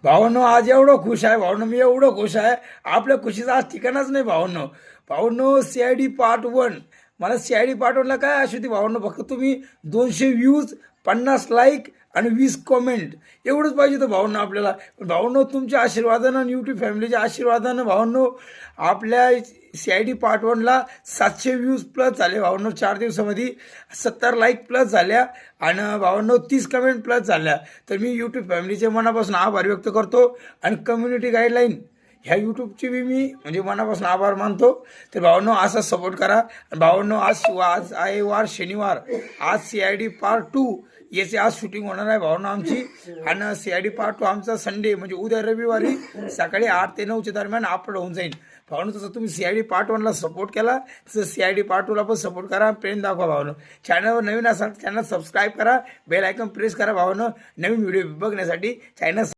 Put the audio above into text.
भावांनो आज एवढं खुश आहे भावांनो, मी एवढं खुश आहे. आपल्या खुशीचा आज ठिकाणच नाही भावांनो. भावांनो CID पार्ट 1, मला CID पार्ट 1ला काय अशी होती भावांनो, फक्त तुम्ही 200 व्ह्यूज, 50 लाईक आणि 20 कमेंट एवढंच पाहिजे होतं भावांनो आपल्याला. पण भावांनो तुमच्या आशीर्वादानं आणि यूट्यूब फॅमिलीच्या आशीर्वादानं भावांनो आपल्या CID पार्ट 1ला 700 व्ह्यूज प्लस झाले भावांनो. 4 दिवसामध्ये 70 लाईक प्लस झाल्या आणि भावांनो 30 कमेंट प्लस झाल्या. तर मी यूट्यूब फॅमिलीचे मनापासून आभार व्यक्त करतो आणि कम्युनिटी गाईडलाईन ह्या यूट्यूबची बी मी म्हणजे मनापासून आभार मानतो. तर भावांनो असा सपोर्ट करा. भावांनो आज आहे वार शनिवार, आज CID पार्ट 2 याची आज शूटिंग होणार आहे भावांनो आमची. आणि CID पार्ट 2 आमचा संडे म्हणजे उद्या रविवारी सकाळी 8 ते 9च्या दरम्यान अपलोड होऊन जाईल भावांनो. तसं तुम्ही CID पार्ट 1ला सपोर्ट केला तसं CID पार्ट 2ला पण सपोर्ट करा, प्रेम दाखवा भावांनो. चॅनलवर नवीन असाल चॅनल सबस्क्राईब करा, बेल आयकॉन प्रेस करा भावांनो. नवीन व्हिडिओ बघण्यासाठी चॅनल